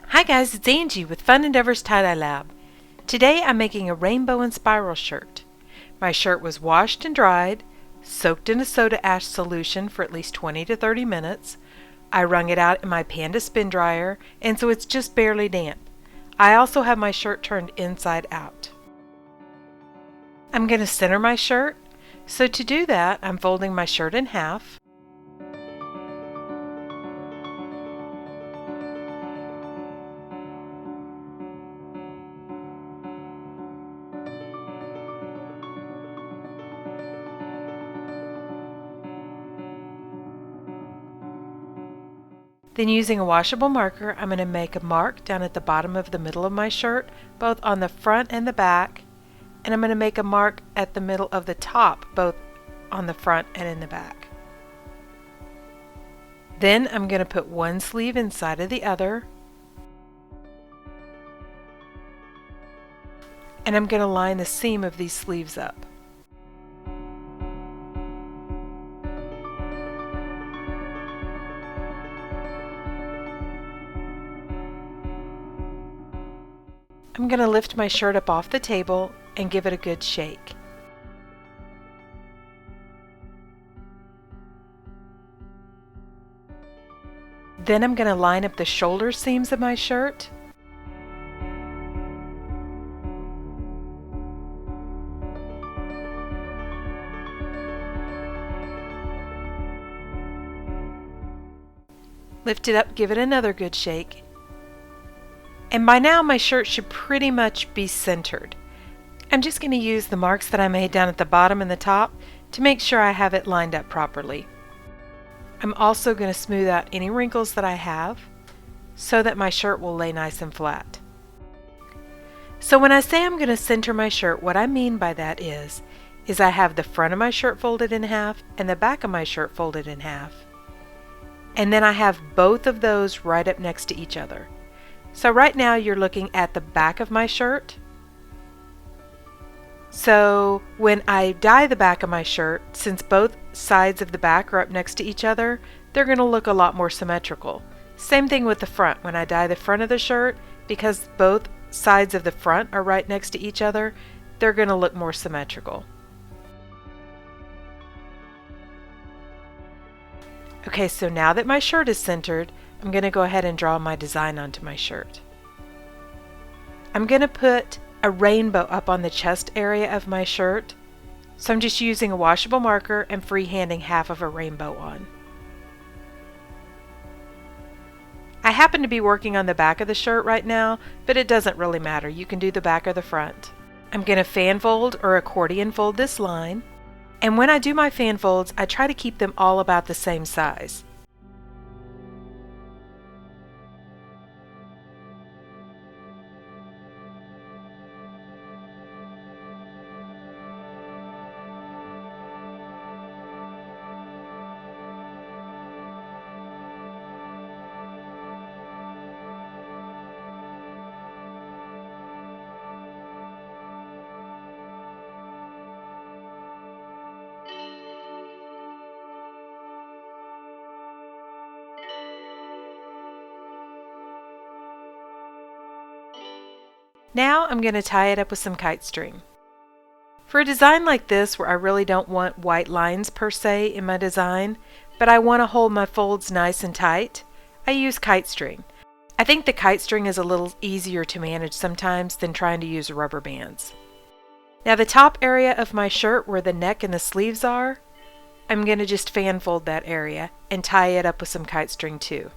Hi guys, it's Angie with Fun Endeavors Tie-Dye Lab. Today I'm making a rainbow and spiral shirt. My shirt was washed and dried, soaked in a soda ash solution for at least 20 to 30 minutes. I wrung it out in my Panda spin dryer, and so it's just barely damp. I also have my shirt turned inside out. I'm going to center my shirt, so to do that I'm folding my shirt in half. Then using a washable marker, I'm going to make a mark down at the bottom of the middle of my shirt, both on the front and the back, and I'm going to make a mark at the middle of the top, both on the front and in the back. Then I'm going to put one sleeve inside of the other, and I'm going to line the seam of these sleeves up. I'm going to lift my shirt up off the table and give it a good shake. Then I'm going to line up the shoulder seams of my shirt. Lift it up, give it another good shake. And by now my shirt should pretty much be centered. I'm just going to use the marks that I made down at the bottom and the top to make sure I have it lined up properly. I'm also going to smooth out any wrinkles that I have so that my shirt will lay nice and flat. So when I say I'm going to center my shirt, what I mean by that is I have the front of my shirt folded in half and the back of my shirt folded in half. And then I have both of those right up next to each other. So right now you're looking at the back of my shirt. So when I dye the back of my shirt, since both sides of the back are up next to each other, they're going to look a lot more symmetrical. Same thing with the front. When I dye the front of the shirt, because both sides of the front are right next to each other, they're going to look more symmetrical. Okay, so now that my shirt is centered, I'm going to go ahead and draw my design onto my shirt. I'm going to put a rainbow up on the chest area of my shirt, so I'm just using a washable marker and freehanding half of a rainbow on. I happen to be working on the back of the shirt right now, but it doesn't really matter. You can do the back or the front. I'm going to fan fold or accordion fold this line, and when I do my fan folds, I try to keep them all about the same size. Now I'm going to tie it up with some kite string. For a design like this where I really don't want white lines per se in my design, but I want to hold my folds nice and tight, I use kite string. I think the kite string is a little easier to manage sometimes than trying to use rubber bands. Now the top area of my shirt where the neck and the sleeves are, I'm going to just fan fold that area and tie it up with some kite string too.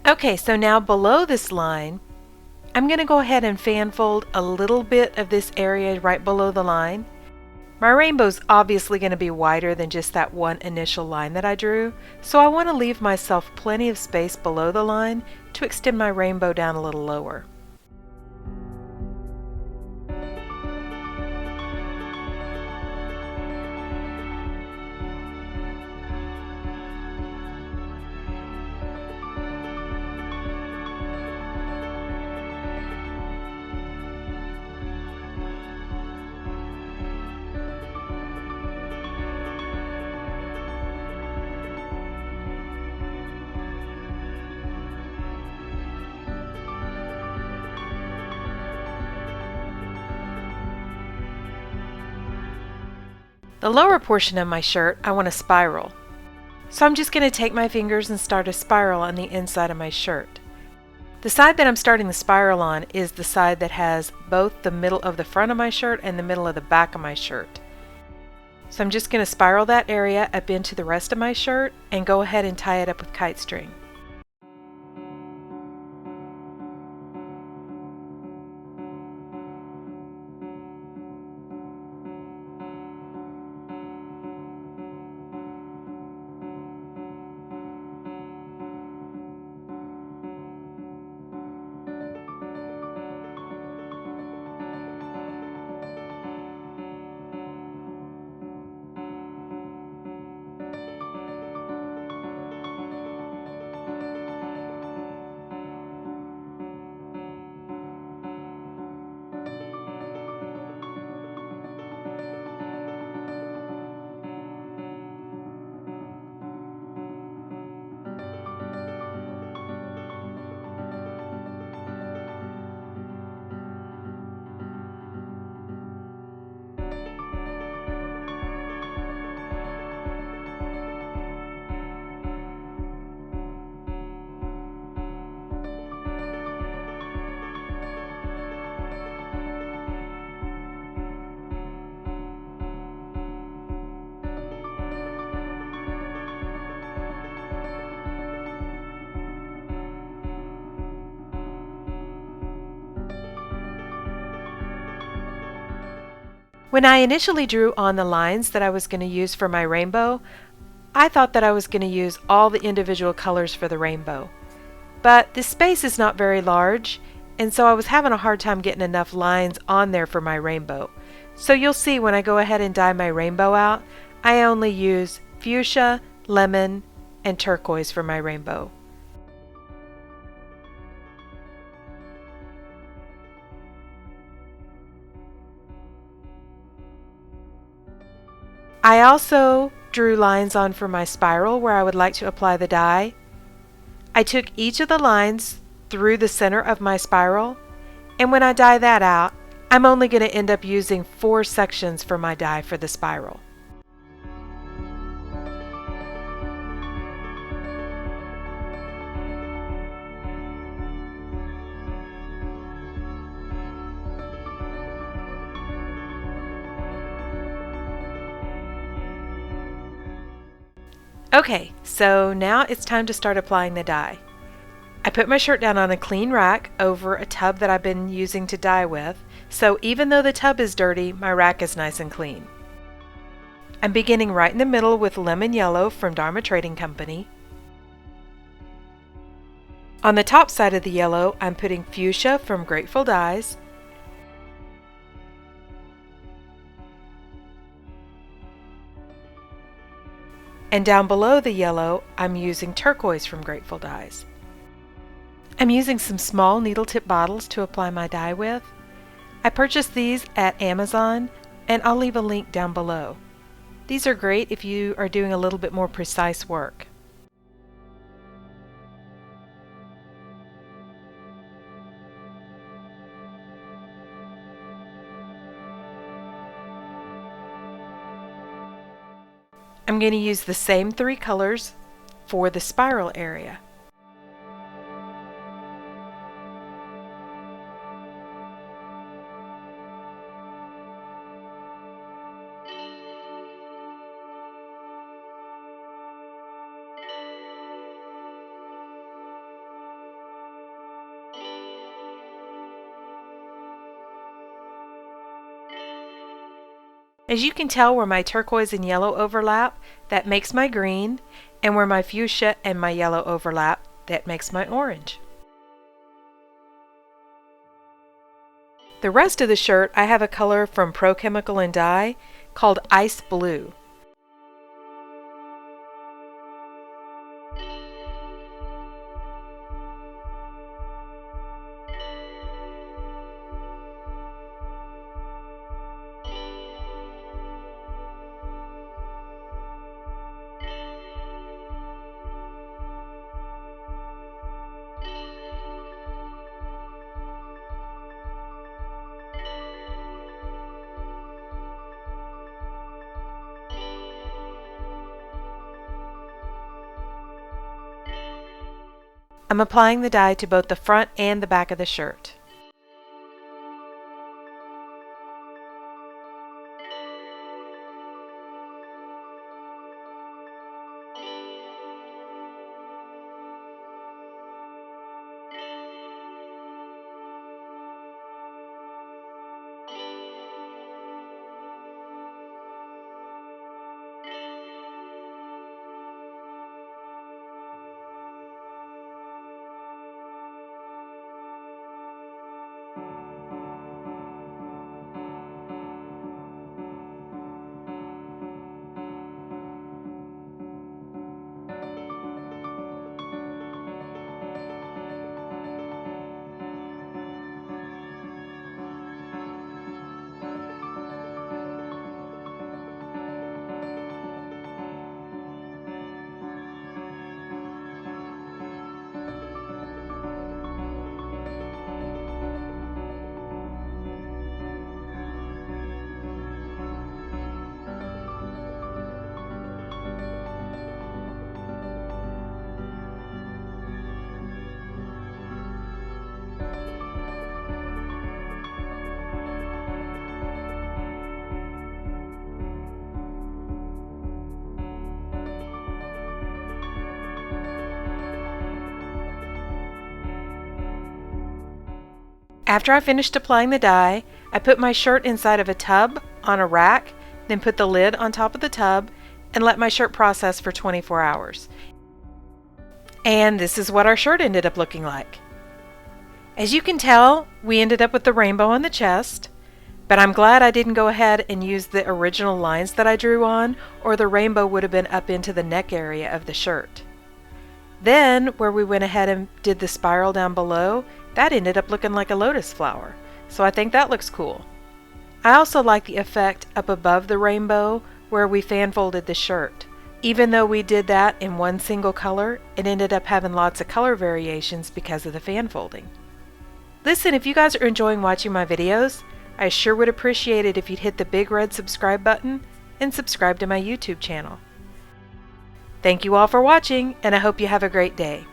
Okay, so now below this line, I'm going to go ahead and fan fold a little bit of this area right below the line. My rainbow's obviously going to be wider than just that one initial line that I drew, so I want to leave myself plenty of space below the line to extend my rainbow down a little lower. The lower portion of my shirt I want to spiral. So I'm just going to take my fingers and start a spiral on the inside of my shirt. The side that I'm starting the spiral on is the side that has both the middle of the front of my shirt and the middle of the back of my shirt. So I'm just going to spiral that area up into the rest of my shirt and go ahead and tie it up with kite string. When I initially drew on the lines that I was going to use for my rainbow, I thought that I was going to use all the individual colors for the rainbow. But this space is not very large, and so I was having a hard time getting enough lines on there for my rainbow. So you'll see when I go ahead and dye my rainbow out, I only use fuchsia, lemon, and turquoise for my rainbow. I also drew lines on for my spiral where I would like to apply the dye. I took each of the lines through the center of my spiral, and when I dye that out, I'm only going to end up using 4 sections for my dye for the spiral. Okay, so now it's time to start applying the dye. I put my shirt down on a clean rack over a tub that I've been using to dye with, so even though the tub is dirty, my rack is nice and clean. I'm beginning right in the middle with lemon yellow from Dharma Trading Company. On the top side of the yellow, I'm putting fuchsia from Grateful Dyes. And down below the yellow, I'm using turquoise from Grateful Dyes. I'm using some small needle tip bottles to apply my dye with. I purchased these at Amazon, and I'll leave a link down below. These are great if you are doing a little bit more precise work. I'm going to use the same 3 colors for the spiral area. As you can tell, where my turquoise and yellow overlap, that makes my green, and where my fuchsia and my yellow overlap, that makes my orange. The rest of the shirt, I have a color from Pro Chemical and Dye called Ice Blue. I'm applying the dye to both the front and the back of the shirt. After I finished applying the dye, I put my shirt inside of a tub on a rack, then put the lid on top of the tub and let my shirt process for 24 hours. And this is what our shirt ended up looking like. As you can tell, we ended up with the rainbow on the chest, but I'm glad I didn't go ahead and use the original lines that I drew on, or the rainbow would have been up into the neck area of the shirt. Then, where we went ahead and did the spiral down below, that ended up looking like a lotus flower, so I think that looks cool. I also like the effect up above the rainbow where we fan folded the shirt. Even though we did that in one single color, it ended up having lots of color variations because of the fan folding. Listen, if you guys are enjoying watching my videos, I sure would appreciate it if you'd hit the big red subscribe button and subscribe to my YouTube channel. Thank you all for watching, and I hope you have a great day.